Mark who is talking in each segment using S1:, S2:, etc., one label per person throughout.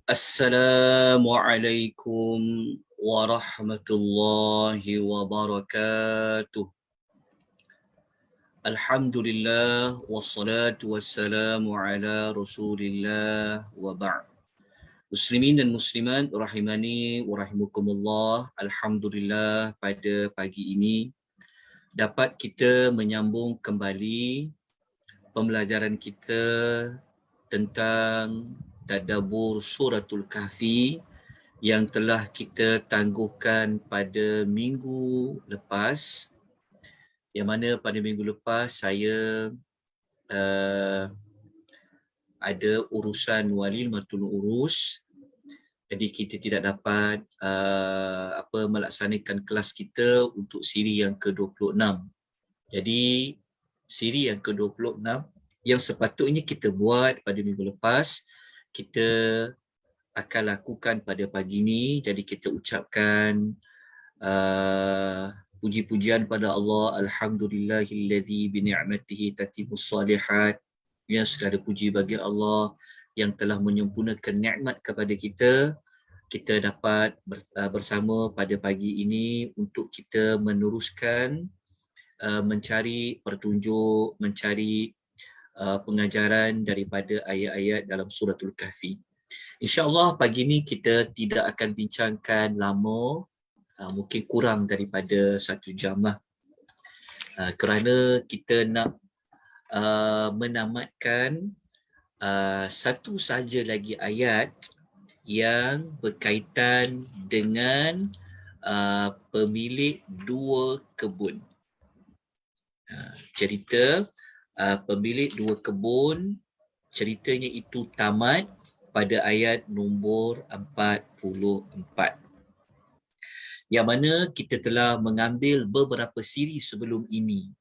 S1: Assalamualaikum warahmatullahi wabarakatuh. Alhamdulillah wassalatu wassalamu ala Rasulillah wa ba'd. Muslimin dan muslimat rahimani wa rahimakumullah. Alhamdulillah pada pagi ini dapat kita menyambung kembali pembelajaran kita tentang tadabbur suratul kahfi yang telah kita tangguhkan pada minggu lepas, yang mana pada minggu lepas saya ada urusan wali matul urus, jadi kita tidak dapat melaksanakan kelas kita untuk siri yang ke-26. Jadi siri yang ke-26 yang sepatutnya kita buat pada minggu lepas, kita akan lakukan pada pagi ini. Jadi kita ucapkan puji-pujian pada Allah. Alhamdulillahilladzi bini'matihi tatimmus salihat. Ya, segala puji bagi Allah yang telah menyempurnakan nikmat kepada kita. Kita dapat bersama pada pagi ini untuk kita meneruskan mencari petunjuk, mencari pengajaran daripada ayat-ayat dalam suratul kahfi. InsyaAllah pagi ini kita tidak akan bincangkan lama, mungkin kurang daripada 1 jam lah. Kerana kita nak menamatkan satu saja lagi ayat yang berkaitan dengan pemilik 2 kebun. Cerita pemilik 2 kebun, ceritanya itu tamat pada ayat nombor 44. Yang mana kita telah mengambil beberapa siri sebelum ini.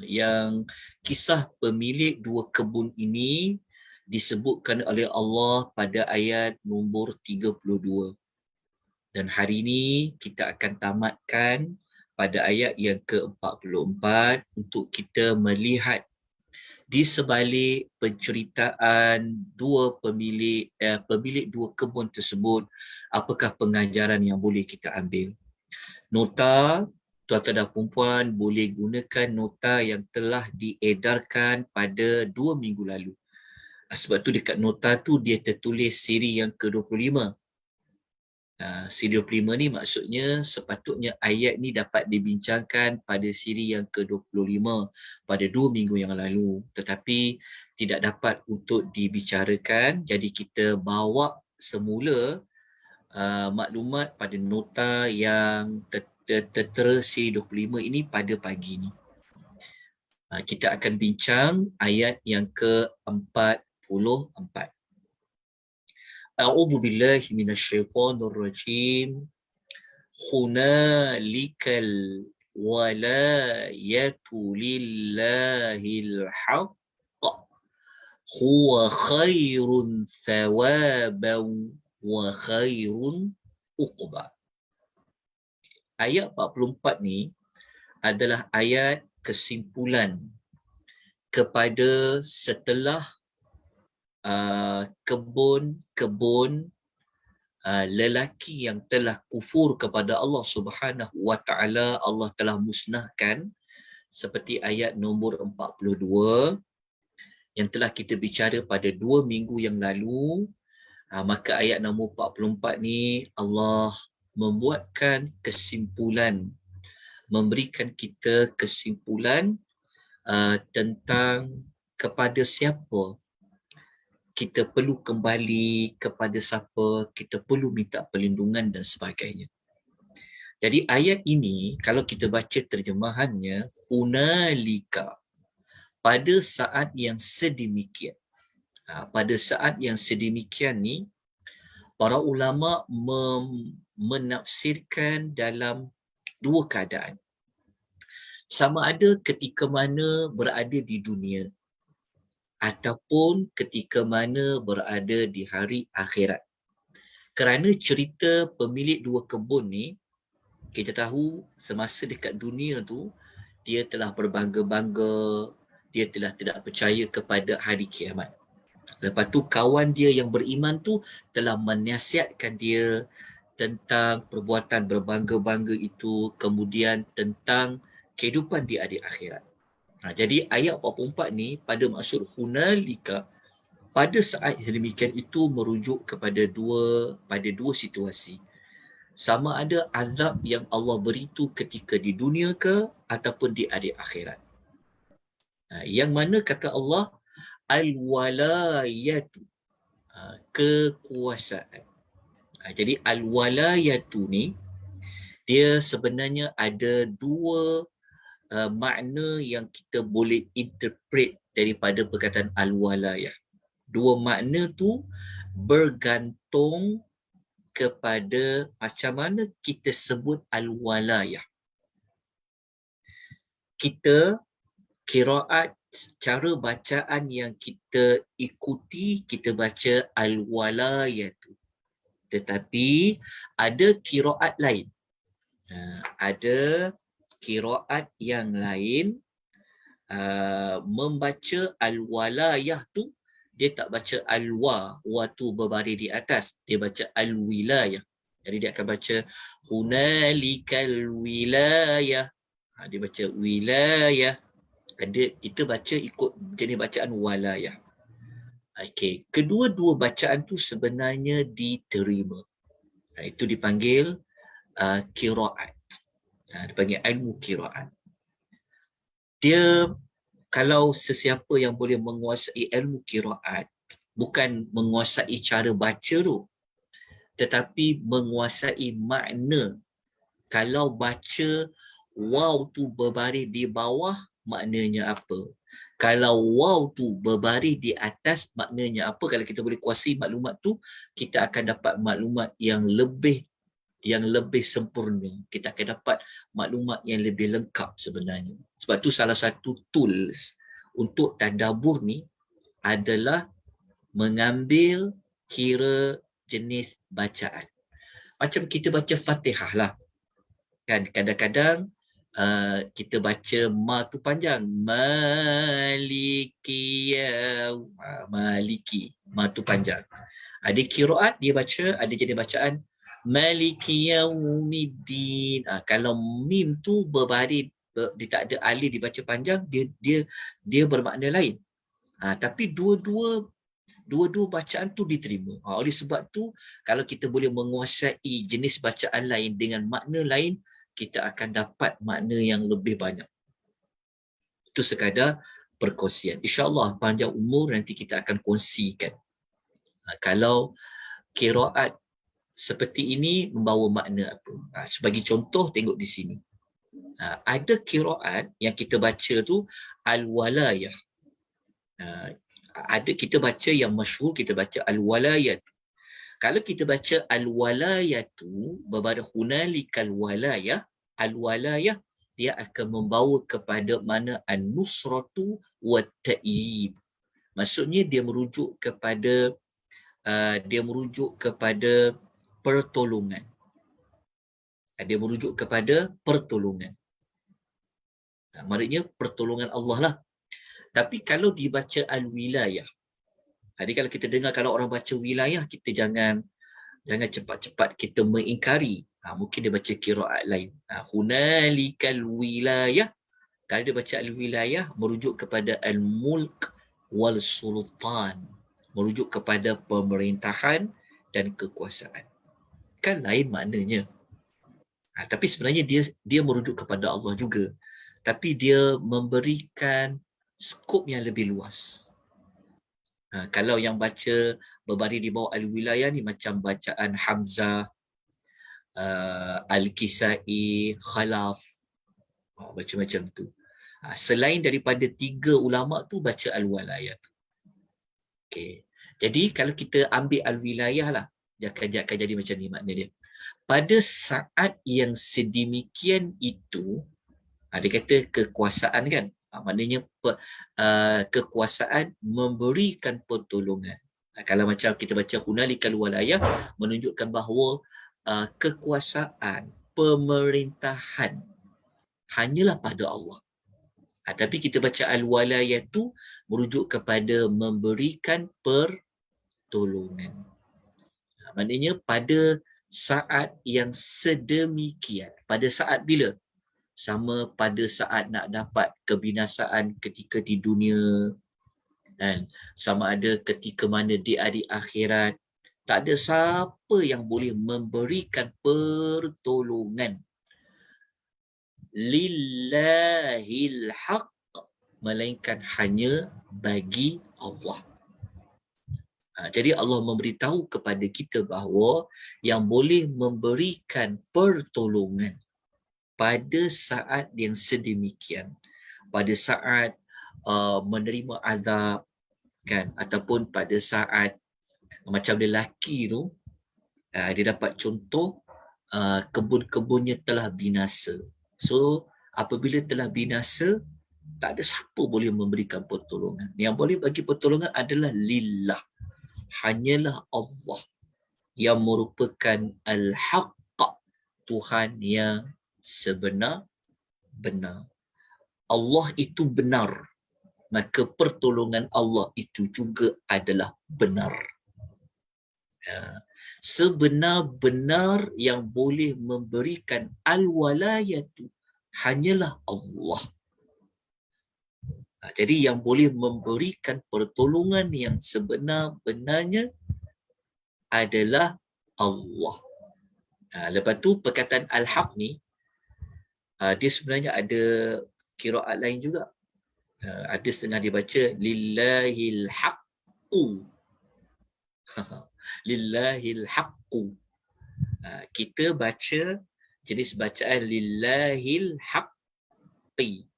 S1: Yang kisah pemilik 2 kebun ini disebutkan oleh Allah pada ayat nombor 32. Dan hari ini kita akan tamatkan pada ayat yang ke-44 untuk kita melihat di sebalik penceritaan pemilik 2 kebun tersebut, apakah pengajaran yang boleh kita ambil. Nota, tuan-tuan dan puan boleh gunakan nota yang telah diedarkan pada 2 minggu lalu. Sebab tu dekat nota tu dia tertulis siri yang ke-25. Siri 25 ni maksudnya sepatutnya ayat ni dapat dibincangkan pada siri yang ke-25 pada 2 minggu yang lalu, tetapi tidak dapat untuk dibicarakan. Jadi kita bawa semula maklumat pada nota yang tertera siri 25 ini pada pagi ni. Kita akan bincang ayat yang ke-44. A'udzu billahi minasyaitonir rajim. Hunalikal walayatu lillahil haqq. Huwa khairun thawaban wa khairun uqba. Ayat 44 ni adalah ayat kesimpulan kepada setelah kebun-kebun lelaki yang telah kufur kepada Allah Subhanahu wa taala, Allah telah musnahkan, seperti ayat nombor 42 yang telah kita bicara pada 2 minggu yang lalu. Maka ayat nombor 44 ni Allah membuatkan kesimpulan, memberikan kita kesimpulan tentang kepada siapa kita perlu kembali, kepada siapa kita perlu minta perlindungan dan sebagainya. Jadi ayat ini kalau kita baca terjemahannya, hunalika, pada saat yang sedemikian. Pada saat yang sedemikian ni, para ulama menafsirkan dalam 2 keadaan. Sama ada ketika mana berada di dunia ataupun ketika mana berada di hari akhirat. Kerana cerita pemilik 2 kebun ni, kita tahu semasa dekat dunia tu, dia telah berbangga-bangga, dia telah tidak percaya kepada hari kiamat. Lepas tu kawan dia yang beriman tu telah menasihatkan dia tentang perbuatan berbangga-bangga itu, kemudian tentang kehidupan di akhir akhirat. Jadi ayat 44 ni pada maksud hunalika, pada saat demikian itu merujuk kepada dua situasi. Sama ada azab yang Allah beri tu ketika di dunia ke ataupun di akhir akhirat. Yang mana kata Allah al-walayatu, kekuasaan. Jadi al-walayatu ni dia sebenarnya ada dua makna yang kita boleh interpret daripada perkataan al-walayah. Dua makna tu bergantung kepada macam mana kita sebut al-walayah. Kita qiraat, cara bacaan yang kita ikuti, kita baca al-walayatu. Tetapi ada qiraat lain. Ada qiraat yang lain membaca al-walayah tu, dia tak baca al-wa, wa tu berbaris di atas, dia baca al-wilayah. Jadi dia akan baca hunalikal wilayah. Dia baca wilayah. Kita baca ikut jenis bacaan walayah. Okey, kedua-dua bacaan tu sebenarnya diterima. Itu dipanggil qiraat. Dipanggil ilmu qiraat. Dia, kalau sesiapa yang boleh menguasai ilmu qiraat, bukan menguasai cara baca tu, tetapi menguasai makna. Kalau baca waw tu berbaris di bawah, maknanya apa? Kalau waw tu berbaris di atas, maknanya apa? Kalau kita boleh kuasai maklumat tu, kita akan dapat maklumat yang lebih sempurna. Kita akan dapat maklumat yang lebih lengkap sebenarnya. Sebab tu salah satu tools untuk tadabbur ni adalah mengambil kira jenis bacaan. Macam kita baca Fatihah lah. Kan kadang-kadang kita baca ma tu panjang. Maliki maliki. Ma tu panjang. Ada qiraat dia baca, ada jenis bacaan Maliki yaumiddin. Kalau mim tu berbaris, dia tak ada alif dibaca panjang, dia bermakna lain. Tapi dua-dua bacaan tu diterima. Oleh sebab tu kalau kita boleh menguasai jenis bacaan lain dengan makna lain, kita akan dapat makna yang lebih banyak. Itu sekadar perkongsian. InsyaAllah panjang umur nanti kita akan kongsikan. Kalau qiraat seperti ini membawa makna apa. Sebagai contoh, tengok di sini. Ada qiraat yang kita baca tu al-walayah. Ada kita baca yang masyhur, kita baca al-walayat. Kalau kita baca al-walayah tu berbaris hunalikal walayah, al-walayah dia akan membawa kepada mana an-nusratu wa ta'yid. Maksudnya dia merujuk kepada pertolongan. Dia merujuk kepada pertolongan. Maksudnya pertolongan Allah lah. Tapi kalau dibaca al-wilayah, jadi kalau kita dengar kalau orang baca wilayah, kita jangan cepat-cepat kita mengingkari. Mungkin dia baca qiraat lain. Hunalikal wilayah. Kalau dia baca al-wilayah, merujuk kepada al-mulk wal sultan. Merujuk kepada pemerintahan dan kekuasaan. Kan lain maknanya. Tapi sebenarnya dia merujuk kepada Allah juga. Tapi dia memberikan skop yang lebih luas. Kalau yang baca berbaris di bawah al-wilayah ni macam bacaan Hamzah, Al-Kisai, Khalaf, macam-macam tu. Selain daripada 3 ulama tu baca al-walayah. Okay. Jadi kalau kita ambil al-wilayah lah, dia akan jadi macam ni makna dia. Pada saat yang sedemikian itu, dia kata kekuasaan kan, maknanya kekuasaan memberikan pertolongan. Kalau macam kita baca hunalikal walayah, menunjukkan bahawa kekuasaan, pemerintahan hanyalah pada Allah. Tapi kita baca al-walayatu merujuk kepada memberikan pertolongan. Maknanya pada saat yang sedemikian. Pada saat bila? Sama pada saat nak dapat kebinasaan ketika di dunia, kan? Sama ada ketika mana di hari akhirat. Tak ada siapa yang boleh memberikan pertolongan. Lillahil haq, melainkan hanya bagi Allah. Jadi Allah memberitahu kepada kita bahawa yang boleh memberikan pertolongan pada saat yang sedemikian, pada saat menerima azab, kan, ataupun pada saat macam lelaki tu, dia dapat contoh kebun-kebunnya telah binasa. So apabila telah binasa, tak ada siapa boleh memberikan pertolongan. Yang boleh bagi pertolongan adalah lillah, hanyalah Allah yang merupakan al-haq, Tuhan yang sebenar-benar. Allah itu benar, maka pertolongan Allah itu juga adalah benar. Sebenar-benar yang boleh memberikan al-walayatu hanyalah Allah. Jadi yang boleh memberikan pertolongan yang sebenar-benarnya adalah Allah. Lepas tu perkataan al-haq ni, dia sebenarnya ada qiraat lain juga. Ada setengah dia baca lillahil haqqu. Lillahil haqqu. Kita baca jenis bacaan lillahil haqqi.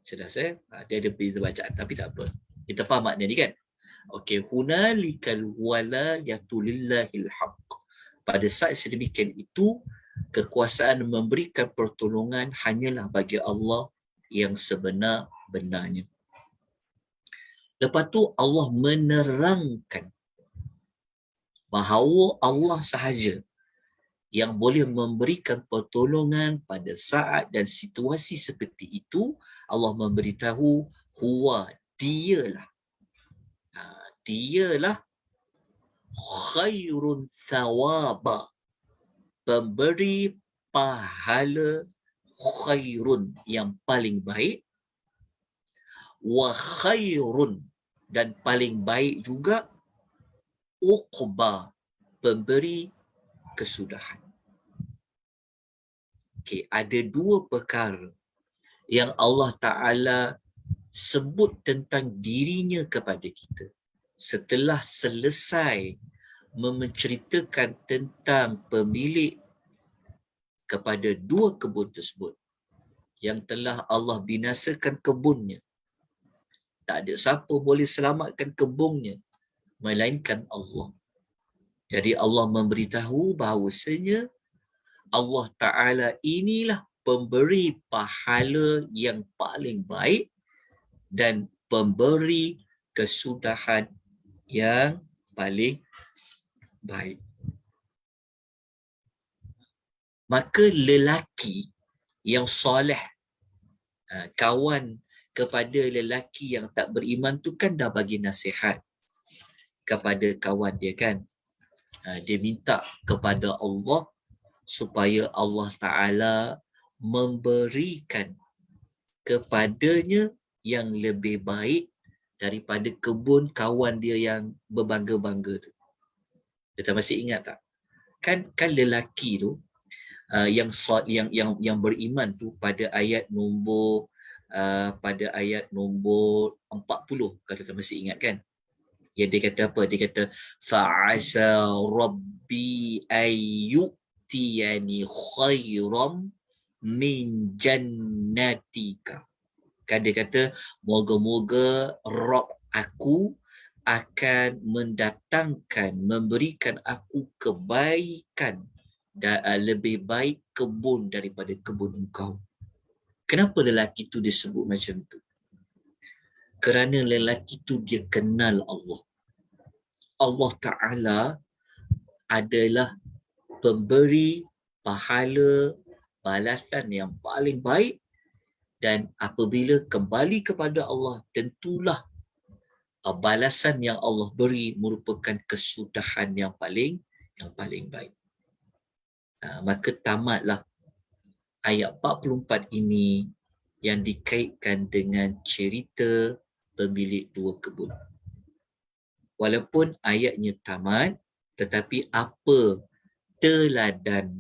S1: Sedar saya, dia ada beza bacaan tapi tak apa. Kita faham makna ni kan? Okey, hunalikal walayatu lillahil haqq. Pada saat sedemikian itu, kekuasaan memberikan pertolongan hanyalah bagi Allah yang sebenar-benarnya. Lepas tu Allah menerangkan bahawa Allah sahaja yang boleh memberikan pertolongan pada saat dan situasi seperti itu. Allah memberitahu huwa, dialah khairun thawaba, pemberi pahala, khairun yang paling baik, wa khairun dan paling baik juga, uqba, pemberi kesudahan. Okey, ada dua perkara yang Allah Ta'ala sebut tentang dirinya kepada kita setelah selesai menceritakan tentang pemilik kepada dua kebun tersebut yang telah Allah binasakan kebunnya. Tak ada siapa boleh selamatkan kebunnya melainkan Allah. Jadi Allah memberitahu bahawasanya Allah Ta'ala inilah pemberi pahala yang paling baik dan pemberi kesudahan yang paling baik. Maka lelaki yang soleh, kawan kepada lelaki yang tak beriman tu kan dah bagi nasihat kepada kawan dia kan. Dia minta kepada Allah supaya Allah Ta'ala memberikan kepadanya yang lebih baik daripada kebun kawan dia yang berbangga-bangga tu. Kita masih ingat tak? Kan lelaki tu yang beriman tu pada ayat nombor 40, kalau kita masih ingat kan? Ya, dia kata apa? Dia kata fa'asa rabbi ayyutiyani khairam min jannatika. Kan dia kata moga-moga Rabb aku akan mendatangkan, memberikan aku kebaikan dan lebih baik kebun daripada kebun engkau. Kenapa lelaki itu disebut macam tu? Kerana lelaki itu dia kenal Allah. Allah Ta'ala adalah pemberi pahala balasan yang paling baik, dan apabila kembali kepada Allah, tentulah balasan yang Allah beri merupakan kesudahan yang paling baik. Maka tamatlah ayat 44 ini yang dikaitkan dengan cerita pemilik dua kebun. Walaupun ayatnya tamat, tetapi apa teladan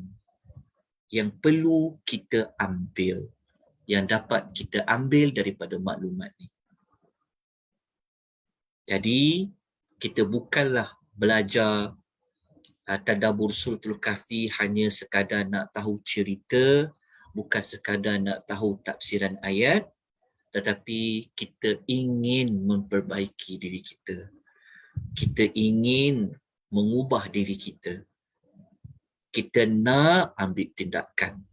S1: yang perlu kita ambil, yang dapat kita ambil daripada maklumat ni. Jadi, kita bukanlah belajar tadabbur suratul kahfi hanya sekadar nak tahu cerita, bukan sekadar nak tahu tafsiran ayat, tetapi kita ingin memperbaiki diri kita. Kita ingin mengubah diri kita. Kita nak ambil tindakan.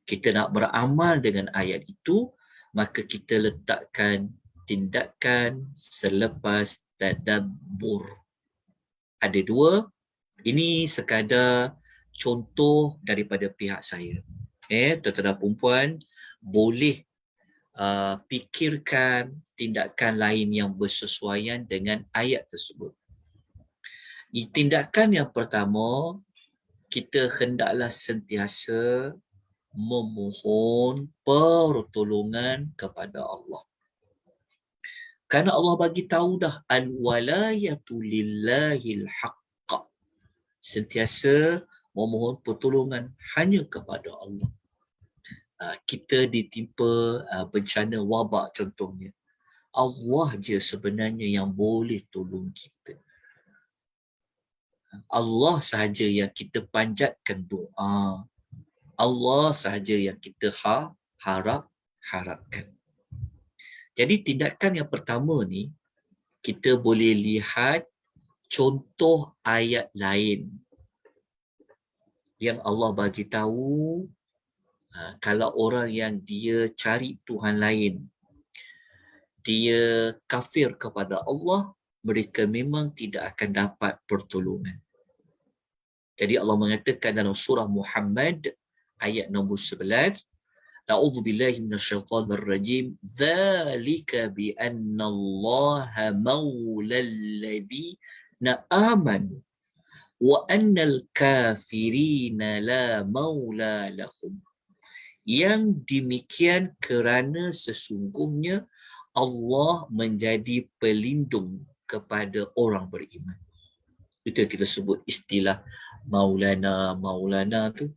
S1: Kita nak beramal dengan ayat itu, maka kita letakkan tindakan selepas tadabbur. Ada dua. Ini sekadar contoh daripada pihak saya. Tuan-tuan dan puan-puan, boleh fikirkan tindakan lain yang bersesuaian dengan ayat tersebut. Tindakan yang pertama, kita hendaklah sentiasa memohon pertolongan kepada Allah. Kerana Allah bagi tahu dah, al-walayatu lillahil haqq. Sentiasa memohon pertolongan hanya kepada Allah. Kita ditimpa bencana wabak contohnya. Allah je sebenarnya yang boleh tolong kita. Allah sahaja yang kita panjatkan doa. Allah sahaja yang kita harapkan. Jadi tindakan yang pertama ni, kita boleh lihat contoh ayat lain yang Allah bagi tahu kalau orang yang dia cari Tuhan lain, dia kafir kepada Allah, mereka memang tidak akan dapat pertolongan. Jadi Allah mengatakan dalam surah Muhammad ayat nombor 11, A'udzu billahi minasyaitonir rajim, dzalika bi anna Allaha maulal ladzina amanu wa annal kafirina la maula lahum. Yang demikian kerana sesungguhnya Allah menjadi pelindung kepada orang beriman. Itu kita sebut istilah maulana tu.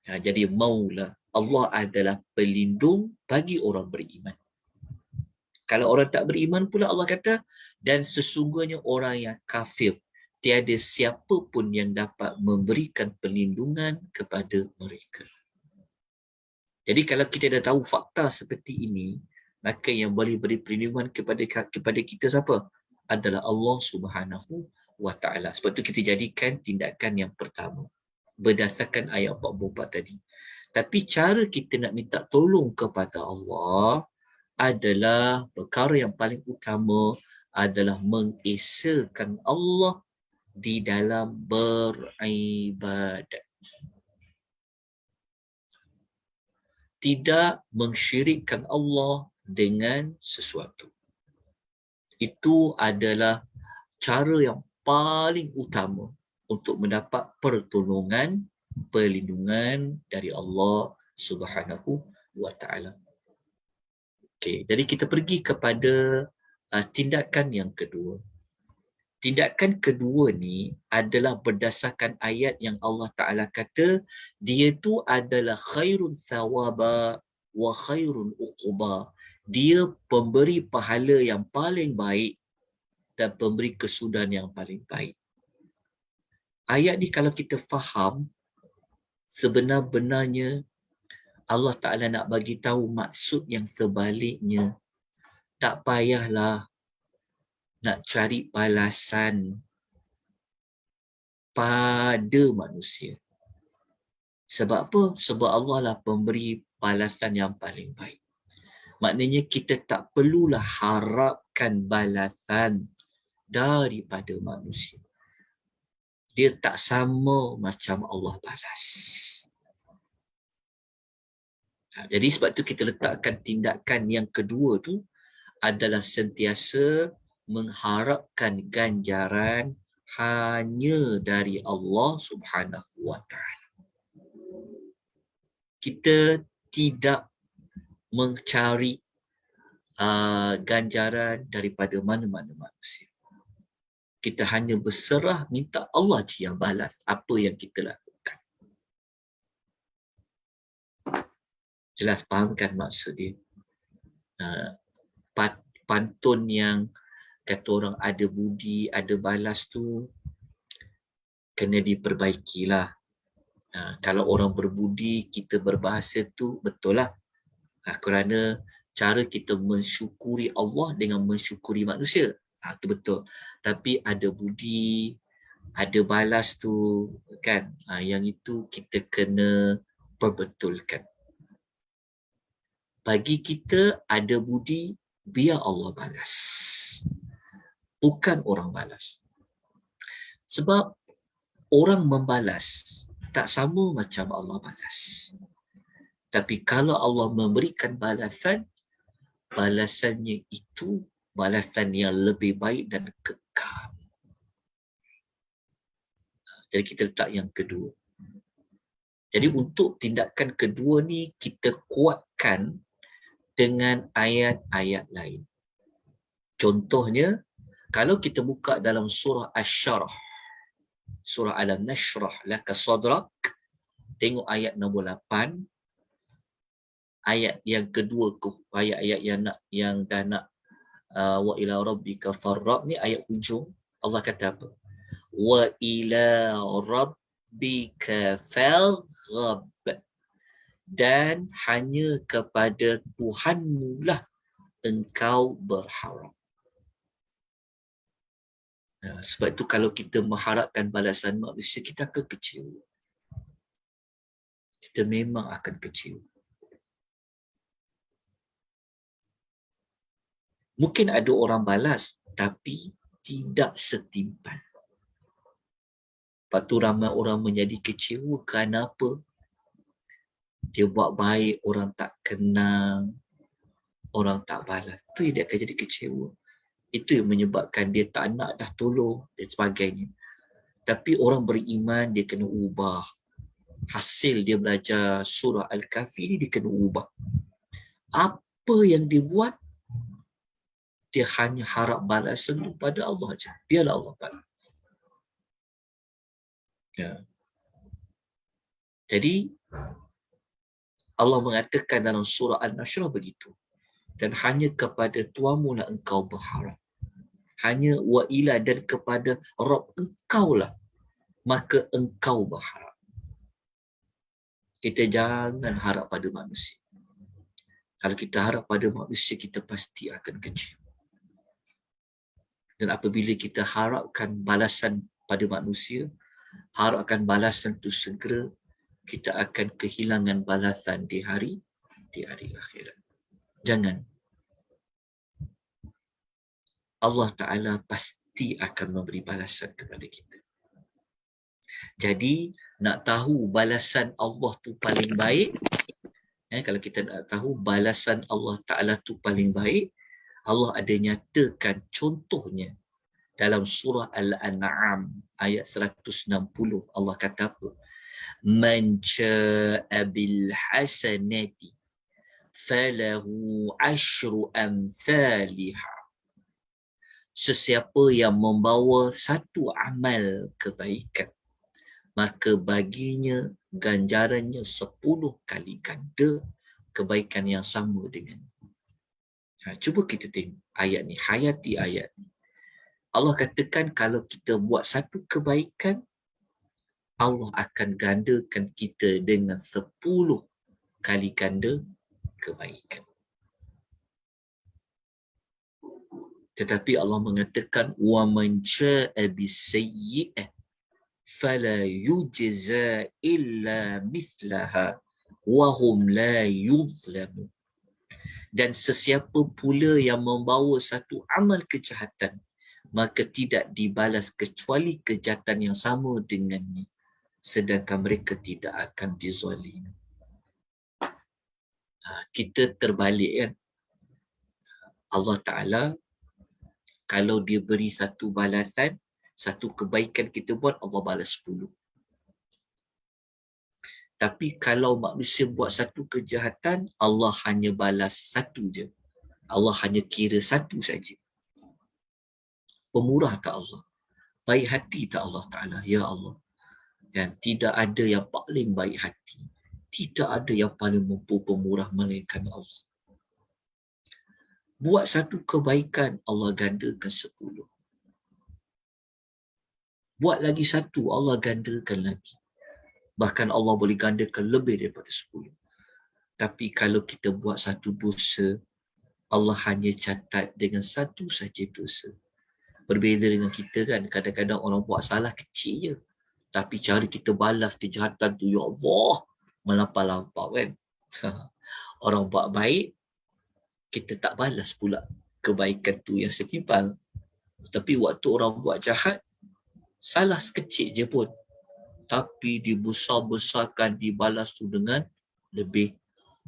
S1: Jadi maula, Allah adalah pelindung bagi orang beriman. Kalau orang tak beriman pula Allah kata, dan sesungguhnya orang yang kafir, tiada siapa pun yang dapat memberikan perlindungan kepada mereka. Jadi kalau kita dah tahu fakta seperti ini, maka yang boleh beri perlindungan kepada kita siapa? Adalah Allah Subhanahu wa Ta'ala. Sebab itu kita jadikan tindakan yang pertama berdasarkan ayat 44 tadi. Tapi cara kita nak minta tolong kepada Allah adalah perkara yang paling utama adalah mengesakan Allah di dalam beribadat. Tidak mensyirikkan Allah dengan sesuatu. Itu adalah cara yang paling utama untuk mendapat perlindungan dari Allah Subhanahu wa Ta'ala. Okey, jadi kita pergi kepada tindakan yang kedua. Tindakan kedua ni adalah berdasarkan ayat yang Allah Ta'ala kata, dia tu adalah khairun thawaba wa khairun uquba. Dia pemberi pahala yang paling baik dan pemberi kesudahan yang paling baik. Ayat ni kalau kita faham, sebenar-benarnya Allah Ta'ala nak bagi tahu maksud yang sebaliknya. Tak payahlah nak cari balasan pada manusia. Sebab apa? Sebab Allah lah pemberi balasan yang paling baik. Maknanya kita tak perlulah harapkan balasan daripada manusia. Dia tak sama macam Allah balas. Jadi sebab tu kita letakkan tindakan yang kedua tu adalah sentiasa mengharapkan ganjaran hanya dari Allah Subhanahu wa taala. Kita tidak mencari ganjaran daripada mana-mana manusia. Kita hanya berserah minta Allah je yang balas apa yang kita lakukan. Jelas faham kan maksud dia? Pantun yang kata orang ada budi, ada balas tu kena diperbaikilah. Kalau orang berbudi, kita berbahasa tu betul lah. Kerana cara kita mensyukuri Allah dengan mensyukuri manusia. Itu betul. Tapi ada budi, ada balas tu kan. Yang itu kita kena perbetulkan. Bagi kita ada budi, biar Allah balas. Bukan orang balas. Sebab orang membalas tak sama macam Allah balas. Tapi kalau Allah memberikan balasan, balasannya itu balasan yang lebih baik dan kekal. Jadi kita letak yang kedua. Jadi untuk tindakan kedua ni kita kuatkan dengan ayat-ayat lain. Contohnya, kalau kita buka dalam surah Asy-Syarah, surah Alam Nashrah Laka Sadrak, tengok ayat nombor 8, ayat yang kedua, ayat-ayat yang dah nak wa ila rabbika farrab ni ayat hujung. Allah kata apa? Wa ila rabbika farghab, dan hanya kepada Tuhanmu lah engkau berharap. Sebab itu kalau kita mengharapkan balasan manusia, kita akan kecewa. Kita memang akan kecewa. Mungkin ada orang balas, tapi tidak setimpal. Lepas tu ramai orang menjadi kecewa kerana apa? Dia buat baik, orang tak kenal, orang tak balas. Itu yang dia akan jadi kecewa. Itu yang menyebabkan dia tak nak dah tolong dan sebagainya. Tapi orang beriman, dia kena ubah. Hasil dia belajar surah Al-Kahfi ni, dia kena ubah. Apa yang dia buat, dia hanya harap balasan itu pada Allah saja. Biarlah Allah balas. Jadi, Allah mengatakan dalam surah Al-Nashrah begitu. Dan hanya kepada Tuhanmu lah engkau berharap. Hanya wa ila, dan kepada Rabb engkau lah maka engkau berharap. Kita jangan harap pada manusia. Kalau kita harap pada manusia, kita pasti akan kecewa. Dan apabila kita harapkan balasan pada manusia, harapkan balasan itu segera, kita akan kehilangan balasan di hari akhirat. Jangan. Allah Ta'ala pasti akan memberi balasan kepada kita. Jadi, nak tahu balasan Allah tu paling baik, kalau kita nak tahu balasan Allah Ta'ala tu paling baik, Allah ada nyatakan contohnya dalam surah Al-An'am ayat 160. Allah kata apa? Man jaa'a bil hasanati falahu asyru amthaliha. Sesiapa yang membawa satu amal kebaikan, maka baginya ganjarannya 10 kali ganda kebaikan yang sama dengan. Cuba kita tengok ayat ni, hayati ayat ni. Allah katakan kalau kita buat satu kebaikan, Allah akan gandakan kita dengan 10 kali ganda kebaikan. Tetapi Allah mengatakan wa man jaa'a bis-sayyi'ah fala yujza illa mithlaha wa hum la yuzlamun. Dan sesiapa pula yang membawa satu amal kejahatan, maka tidak dibalas kecuali kejahatan yang sama dengannya, sedangkan mereka tidak akan dizalimi. Kita terbalik kan. Allah Ta'ala kalau dia beri satu balasan, satu kebaikan kita buat, Allah balas 10. Tapi kalau manusia buat satu kejahatan, Allah hanya balas satu je. Allah hanya kira satu saja. Pemurah tak Allah? Baik hati tak Allah Ta'ala? Ya Allah. Dan tidak ada yang paling baik hati. Tidak ada yang paling mampu pemurah melainkan Allah. Buat satu kebaikan, Allah gandakan 10. Buat lagi satu, Allah gandakan lagi. Bahkan Allah boleh gandakan lebih daripada 10. Tapi kalau kita buat satu dosa, Allah hanya catat dengan satu saja dosa. Berbeza dengan kita kan, kadang-kadang orang buat salah kecil je. Tapi cara kita balas kejahatan tu, ya Allah, melampau-lampau kan. Orang buat baik, kita tak balas pula kebaikan tu yang setimpal. Tapi waktu orang buat jahat, salah sekecil je pun, tapi dibesar-besarkan, dibalas tu dengan lebih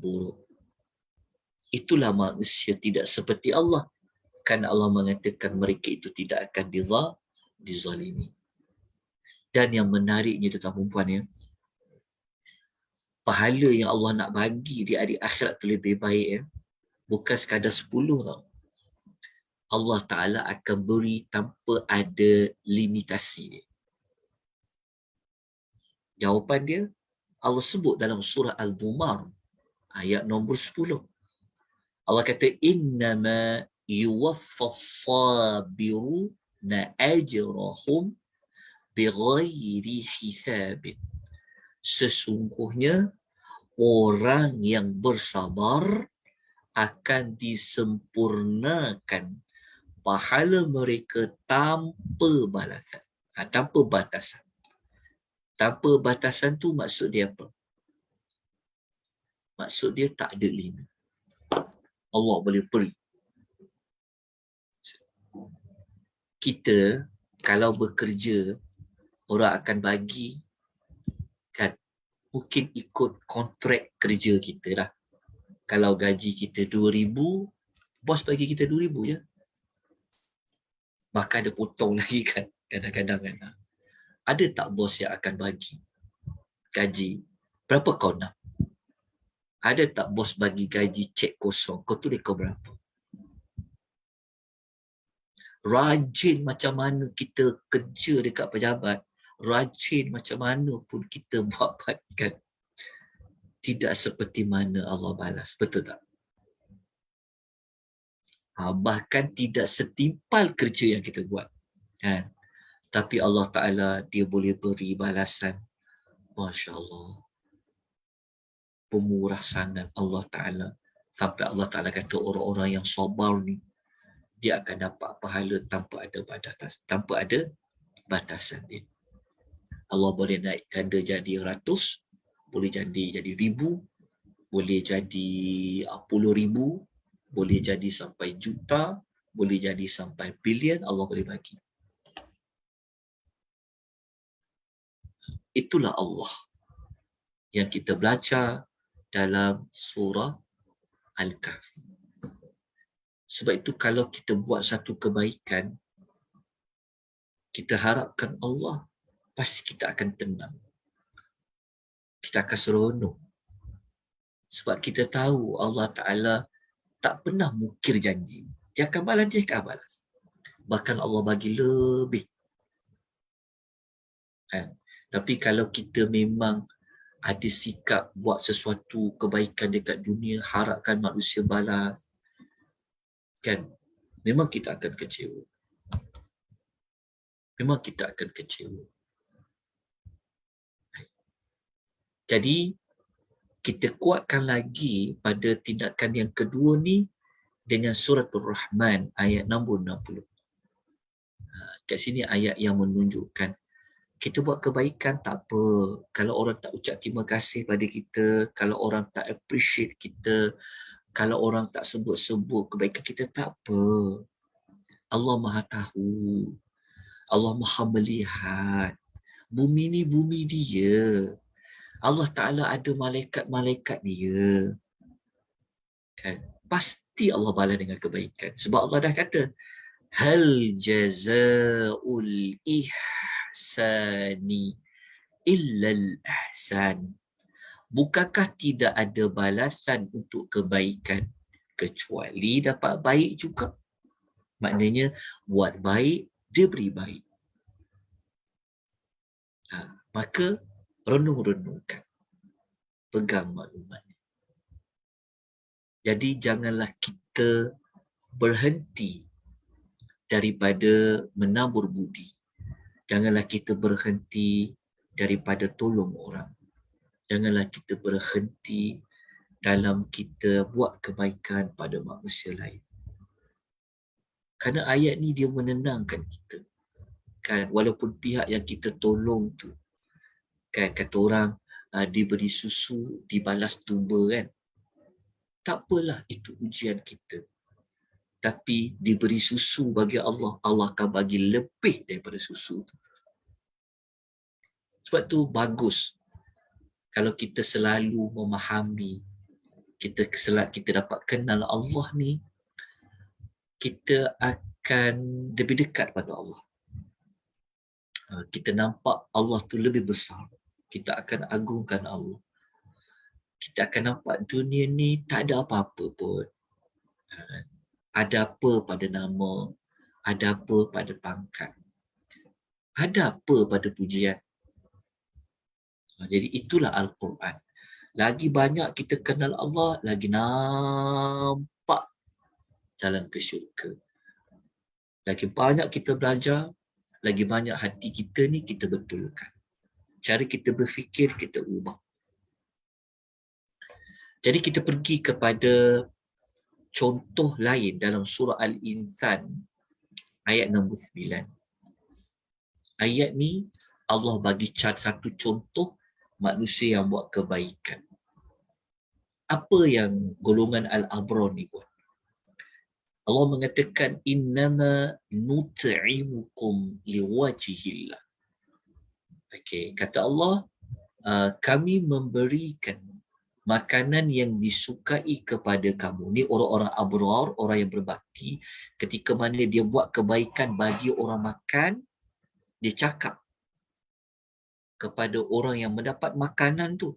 S1: buruk. Itulah manusia tidak seperti Allah. Kan Allah mengatakan mereka itu tidak akan dizalimi. Dan yang menariknya tuan-tuan perempuan ya, pahala yang Allah nak bagi di hari akhirat tu lebih baik ya, bukan sekadar 10 tau. Allah Ta'ala akan beri tanpa ada limitasi. Jawapan dia, Allah sebut dalam surah Al-Zumar, ayat nombor 10. Allah kata, innama yuwaffas-sabiruna ajrahum bighairi hisabin. Sesungguhnya orang yang bersabar akan disempurnakan pahala mereka tanpa balasan, tanpa batasan. Tanpa batasan tu maksud dia apa? Maksud dia tak ada limit. Allah boleh beri. Kita kalau bekerja, orang akan bagi kan, mungkin ikut kontrak kerja kita lah. Kalau gaji kita 2,000, bos bagi kita 2,000 je. Bahkan ada potong lagi kan, kadang-kadang kan. Ada tak bos yang akan bagi gaji berapa kau nak? Ada tak bos bagi gaji cek kosong, kau tulis kau berapa? Rajin macam mana kita kerja dekat pejabat, rajin macam mana pun kita buat kan, tidak seperti mana Allah balas. Betul tak? Bahkan tidak setimpal kerja yang kita buat kan? Tapi Allah Ta'ala dia boleh beri balasan. Masya Allah, pemurah sangat Allah Ta'ala. Sampai Allah Ta'ala kata orang-orang yang sabar ni, dia akan dapat pahala tanpa ada batasan dia. Allah boleh naik ganda jadi 100, boleh jadi 1,000, boleh jadi 10,000, boleh jadi sampai juta, boleh jadi sampai bilion, Allah boleh bagi. Itulah Allah yang kita belajar dalam surah Al-Kahfi. Sebab itu kalau kita buat satu kebaikan, kita harapkan Allah, pasti kita akan tenang. Kita akan seronok. Sebab kita tahu Allah Ta'ala tak pernah mukir janji. Dia akan balas, dia akan balas. Bahkan Allah bagi lebih. Kan? Tapi kalau kita memang ada sikap buat sesuatu kebaikan dekat dunia, harapkan manusia balas, kan? Memang kita akan kecewa. Memang kita akan kecewa. Jadi, kita kuatkan lagi pada tindakan yang kedua ni dengan suratul Rahman ayat nombor 60. Kat sini ayat yang menunjukkan kita buat kebaikan tak apa. Kalau orang tak ucap terima kasih pada kita, kalau orang tak appreciate kita, kalau orang tak sebut-sebut kebaikan kita, tak apa. Allah Maha tahu. Allah Maha melihat. Bumi ni bumi dia. Allah Ta'ala ada malaikat-malaikat dia. Kan? Pasti Allah balas dengan kebaikan. Sebab Allah dah kata, hal jazaul ihsani illal ihsan. Bukankah tidak ada balasan untuk kebaikan kecuali dapat baik juga? Maknanya buat baik, dia beri baik. Maka renung-renungkan. Pegang maklumat. Jadi janganlah kita berhenti daripada menabur budi. Janganlah kita berhenti daripada tolong orang. Janganlah kita berhenti dalam kita buat kebaikan pada manusia lain. Kerana ayat ni dia menenangkan kita. Kan, walaupun pihak yang kita tolong tu, kan kata orang diberi susu, dibalas tuba kan. Tak apalah, itu ujian kita. Tapi diberi susu bagi Allah, Allah akan bagi lebih daripada susu tu. Sebab tu bagus kalau kita selalu memahami, kita dapat kenal Allah ni, kita akan lebih dekat pada Allah. Kita nampak Allah tu lebih besar. Kita akan agungkan Allah. Kita akan nampak dunia ni tak ada apa-apa pun. Ada apa pada nama, ada apa pada pangkat, ada apa pada pujian. Jadi itulah Al-Quran. Lagi banyak kita kenal Allah, lagi nampak jalan ke syurga. Lagi banyak kita belajar, lagi banyak hati kita ni kita betulkan. Cara kita berfikir, kita ubah. Jadi kita pergi kepada contoh lain dalam surah Al-Insan ayat nombor 9. Ayat ni Allah bagi satu contoh manusia yang buat kebaikan. Apa yang golongan Al-Abrar ni buat? Allah mengatakan innama nut'imukum liwajhillah. Okey, kata Allah, kami memberikan makanan yang disukai kepada kamu. Ni orang-orang abrar, orang yang berbakti. Ketika mana dia buat kebaikan bagi orang makan, dia cakap kepada orang yang mendapat makanan tu.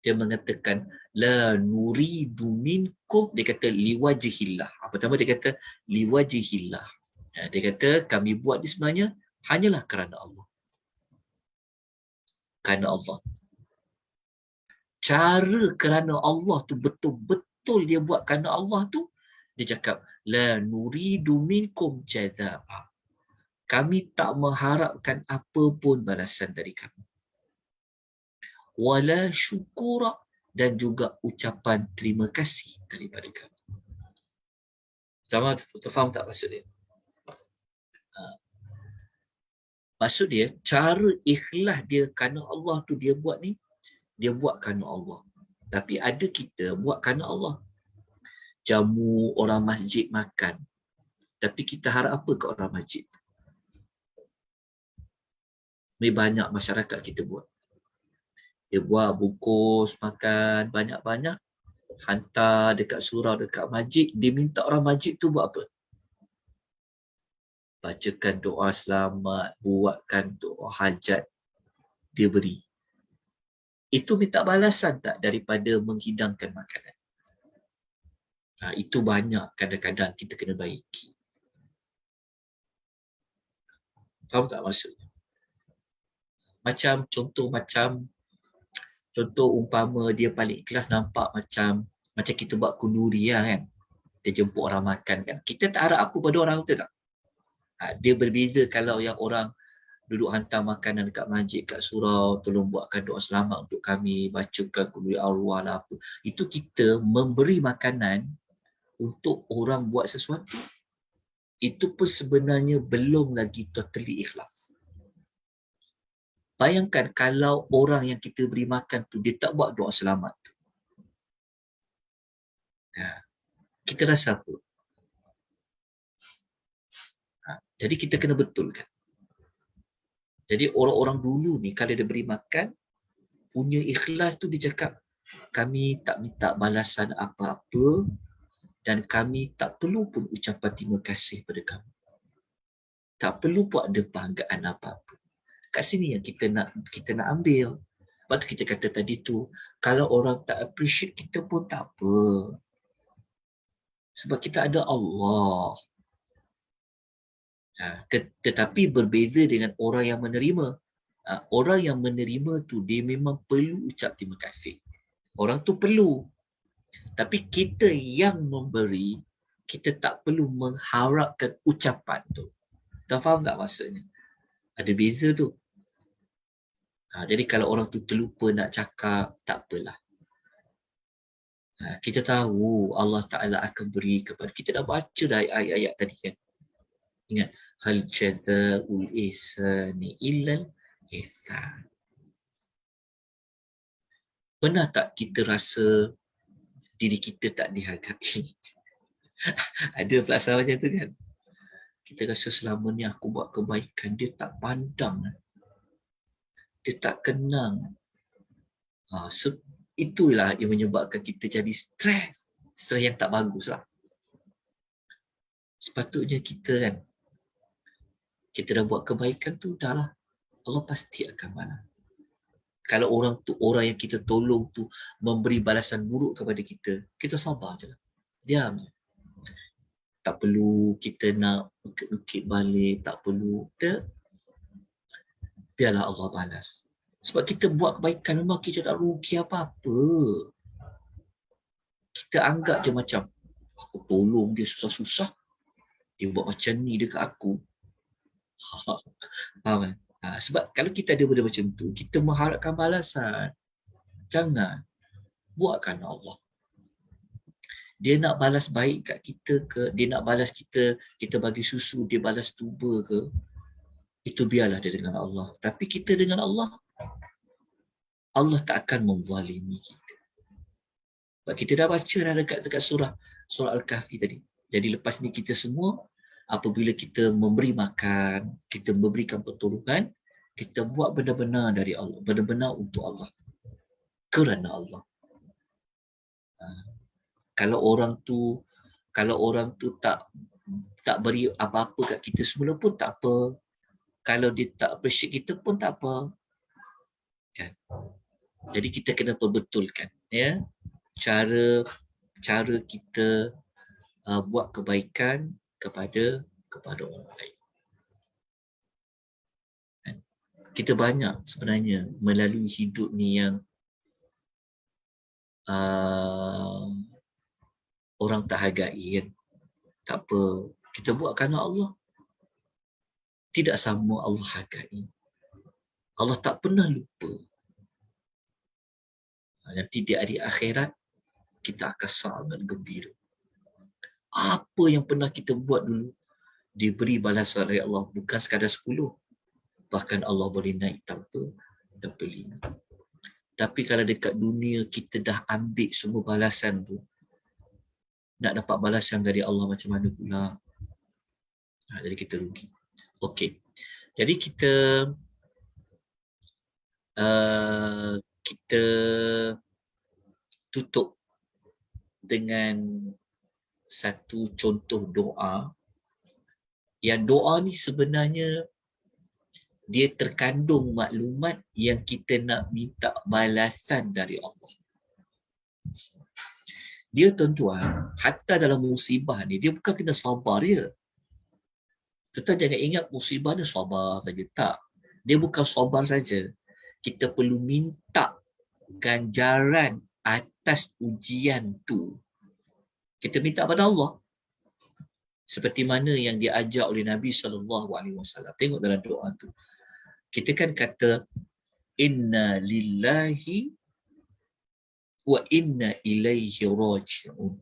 S1: Dia mengatakan, la nuridu minkum, dia kata liwajhillah. Pertama dia kata liwajhillah. Dia kata kami buat ni sebenarnya hanyalah kerana Allah. Kerana Allah. Cara kerana Allah tu betul-betul dia buat kerana Allah tu, dia cakap la nuridu minkum jazaa. Kami tak mengharapkan apa pun balasan dari kamu. Wala syukura, dan juga ucapan terima kasih daripada kamu. Sama, terfaham tak maksud dia? Maksud dia, cara ikhlas dia kerana Allah tu dia buat ni, dia buat kerana Allah. Tapi ada kita buat kerana Allah. Jamu orang masjid makan. Tapi kita harap apa ke orang masjid? Ini banyak masyarakat kita buat. Dia buat bungkus makan banyak-banyak, hantar dekat surau, dekat masjid. Dia minta orang masjid tu buat apa? Bacakan doa selamat, buatkan doa hajat. Dia beri. Itu minta balasan tak daripada menghidangkan makanan? Itu banyak kadang-kadang kita kena baiki. Faham tak maksudnya? Contoh umpama dia paling ikhlas, nampak macam kita buat kunduri lah kan. Dia jemput orang makan kan. Kita tak harap apa pada orang, betul tak? Dia berbeza kalau yang orang duduk hantar makanan dekat masjid, kat surau, tolong buatkan doa selamat untuk kami, bacakan kunduri arwah lah apa. Itu kita memberi makanan untuk orang buat sesuatu. Itu pun sebenarnya belum lagi totally ikhlas. Bayangkan kalau orang yang kita beri makan tu, dia tak buat doa selamat tu. Kita rasa apa? Jadi kita kena betulkan. Jadi orang-orang dulu ni kalau dia beri makan, punya ikhlas tu dia cakap, kami tak minta balasan apa-apa dan kami tak perlu pun ucapan terima kasih pada kamu. Tak perlu pun ada penghargaan apa-apa. Kat sini yang kita nak ambil. Lepas tu kita kata tadi tu, kalau orang tak appreciate kita pun tak apa. Sebab kita ada Allah. Tetapi berbeza dengan orang yang menerima. Orang yang menerima tu dia memang perlu ucap terima kasih. Orang tu perlu. Tapi kita yang memberi, kita tak perlu mengharapkan ucapan tu. Tak faham tak maksudnya? Ada beza tu. Jadi kalau orang tu terlupa nak cakap, tak apalah. Kita tahu Allah Ta'ala akan beri kepada kita. Dah baca dah ayat-ayat tadi kan. Ingat. Hal jaza'ul ihsani illal ihsan. Pernah tak kita rasa diri kita tak dihargai? Ada perasaan macam tu kan? Kita rasa selama ni aku buat kebaikan, dia tak pandang. Dia tak kenang. Itulah yang menyebabkan kita jadi stres. Stres yang tak bagus lah. Sepatutnya kita kan, kita dah buat kebaikan tu, dah lah. Allah pasti akan balas. Kalau orang tu, orang yang kita tolong tu memberi balasan buruk kepada kita, kita sabar je lah. Diam je. Tak perlu kita nak ukit-ukit balik, tak perlu. Biarlah Allah balas. Sebab kita buat kebaikan, memang kita tak rugi apa-apa. Kita anggap je macam, aku tolong dia susah-susah, dia buat macam ni dekat aku. Faham kan? Sebab kalau kita ada benda macam tu, kita mengharapkan balasan. Jangan. Buatkan Allah. Dia nak balas baik kat kita ke, dia nak balas kita bagi susu, dia balas tuba ke, itu biarlah dia dengan Allah. Tapi kita dengan Allah, Allah tak akan menzalimi kita. Sebab kita dah baca dah dekat surah Al-Kahfi tadi. Jadi lepas ni kita semua, apabila kita memberi makan, kita memberikan pertolongan, kita buat benar-benar dari Allah, benar-benar untuk Allah. Kerana Allah. Kalau orang tu tak beri apa-apa kat kita semula pun tak apa. Kalau dia tak appreciate kita pun tak apa. Kan? Jadi kita kena perbetulkan ya cara kita buat kebaikan kepada orang lain. Kan? Kita banyak sebenarnya melalui hidup ni yang orang tak hargai kan. Tak apa, kita buat kerana Allah. Tidak sama Allah hargai. Allah tak pernah lupa. Nanti di hari akhirat kita akan sangat gembira. Apa yang pernah kita buat dulu diberi balasan oleh Allah, bukan sekadar 10. Bahkan Allah boleh naik tanpa 5. Tapi kalau dekat dunia kita dah ambil semua balasan tu, nak dapat balasan dari Allah macam mana pula? Jadi kita rugi. Okey. Jadi kita tutup dengan satu contoh doa. Yang doa ni sebenarnya dia terkandung maklumat yang kita nak minta balasan dari Allah. Dia tuan-tuan, hatta dalam musibah ni, dia bukan kena sabar dia. Kita jangan ingat musibah ni sabar saja. Tak. Dia bukan sabar saja. Kita perlu minta ganjaran atas ujian tu. Kita minta pada Allah. Seperti mana yang diajar oleh Nabi SAW. Tengok dalam doa tu. Kita kan kata, inna lillahi wa inna ilaihi raji'un.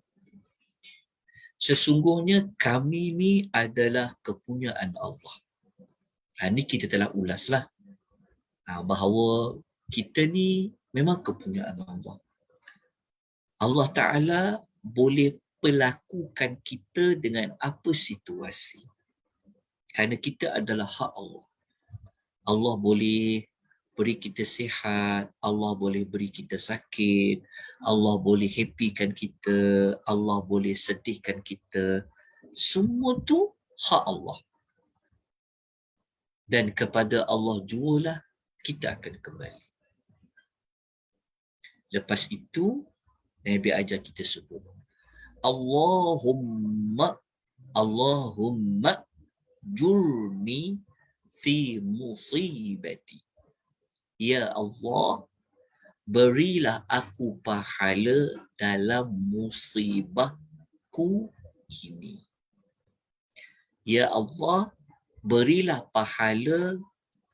S1: Sesungguhnya kami ni adalah kepunyaan Allah. Ini kita telah ulaslah. Bahawa kita ni memang kepunyaan Allah. Allah Ta'ala boleh perlakukan kita dengan apa situasi. Kerana kita adalah hak Allah. Allah boleh beri kita sihat, Allah boleh beri kita sakit, Allah boleh happykan kita, Allah boleh sedihkan kita. Semua tu hak Allah. Dan kepada Allah jualah kita akan kembali. Lepas itu, Nabi ajar kita sebut, Allahumma jurni fi musibati. Ya Allah, berilah aku pahala dalam musibahku ini. Ya Allah, berilah pahala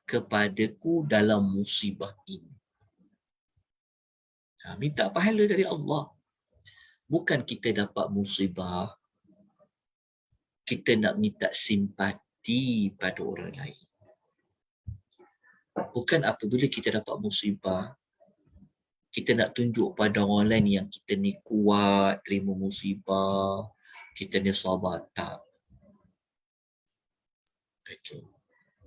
S1: kepadaku dalam musibah ini. Minta pahala dari Allah. Bukan kita dapat musibah, kita nak minta simpati pada orang lain. Bukan apabila kita dapat musibah, kita nak tunjuk pada orang lain yang kita ni kuat, terima musibah, kita ni sabar. Tak. Okay.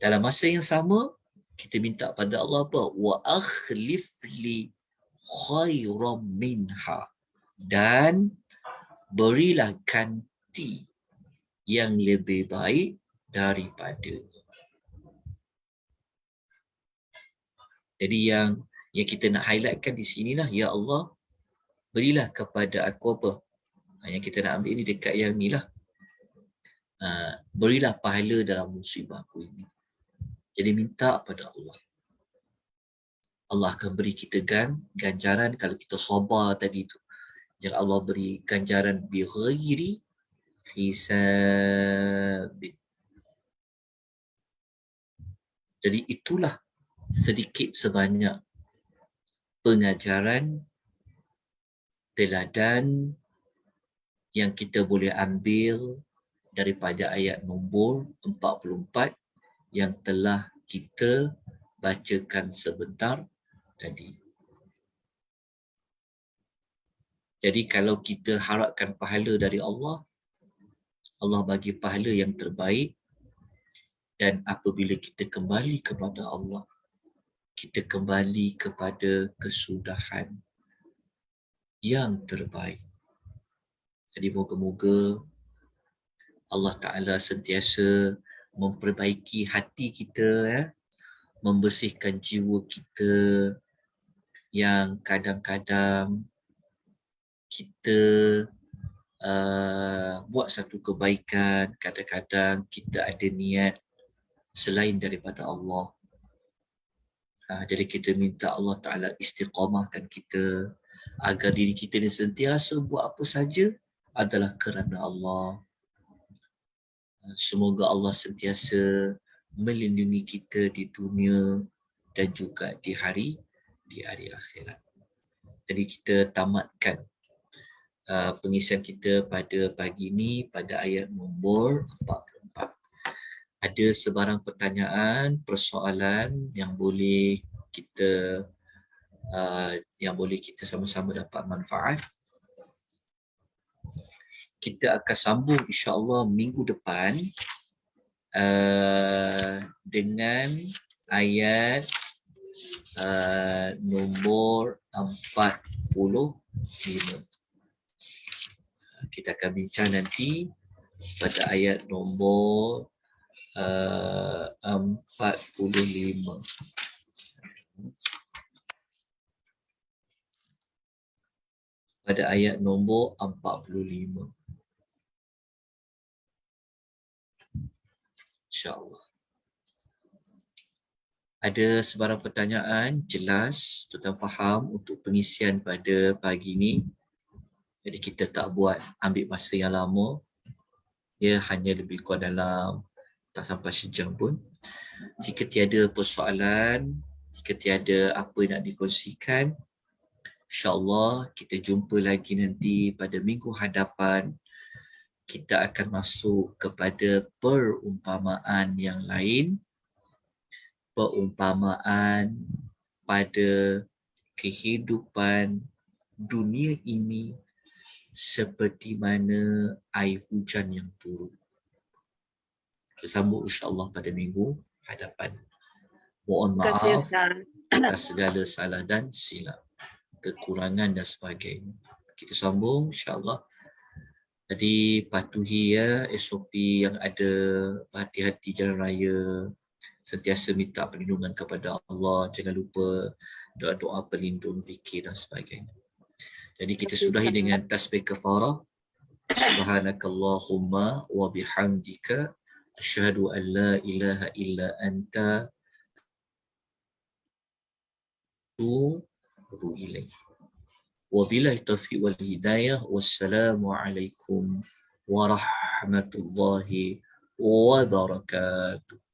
S1: Dalam masa yang sama, kita minta pada Allah apa? Wa akhlif li khairam minha. Dan berilah ganti yang lebih baik daripadanya. Jadi yang kita nak highlightkan di sinilah, ya Allah, berilah kepada aku apa? Yang kita nak ambil ni dekat yang ni lah. Berilah pahala dalam musibah aku ini. Jadi minta pada Allah. Allah akan beri kita ganjaran kalau kita sabar tadi tu. Yang Allah beri ganjaran bi ghairi hisab. Jadi itulah sedikit sebanyak pengajaran teladan yang kita boleh ambil daripada ayat nombor 44 yang telah kita bacakan sebentar tadi. Jadi kalau kita harapkan pahala dari Allah, Allah bagi pahala yang terbaik. Dan apabila kita kembali kepada Allah, kita kembali kepada kesudahan yang terbaik. Jadi moga-moga Allah Ta'ala sentiasa memperbaiki hati kita, membersihkan jiwa kita yang kadang-kadang kita buat satu kebaikan, kadang-kadang kita ada niat selain daripada Allah. Jadi kita minta Allah Ta'ala istiqamahkan kita agar diri kita ni sentiasa buat apa saja adalah kerana Allah. Semoga Allah sentiasa melindungi kita di dunia dan juga di hari akhirat. Jadi kita tamatkan pengisian kita pada pagi ini pada ayat nombor 44. Ada sebarang pertanyaan, persoalan yang boleh kita sama-sama dapat manfaat. Kita akan sambung insya-Allah minggu depan dengan ayat nombor 45. Kita akan bincang nanti pada ayat nombor 45. Pada ayat nombor 45. InsyaAllah. Ada sebarang pertanyaan jelas, tuan faham untuk pengisian pada pagi ini. Jadi kita tak buat ambil masa yang lama. Ia hanya lebih kurang dalam tak sampai sejam pun. Jika tiada persoalan, jika tiada apa yang nak dikongsikan, insyaAllah kita jumpa lagi nanti pada minggu hadapan. Kita akan masuk kepada perumpamaan yang lain. Perumpamaan pada kehidupan dunia ini seperti mana air hujan yang turun. Kita sambung insyaAllah pada minggu hadapan. Mohon maaf atas segala salah dan silap, kekurangan dan sebagainya. Kita sambung insya-Allah. Jadi patuhi ya SOP yang ada, berhati-hati jalan raya, sentiasa minta perlindungan kepada Allah, jangan lupa doa-doa pelindung, zikir dan sebagainya. Jadi kita sudahi dengan tasbih kafarah. Subhanakallahumma wa bihamdika asyhadu an la ilaha illa anta atubu ilaik. Wabillahi taufiq wal hidayah. Wassalamualaikum warahmatullahi wabarakatuh.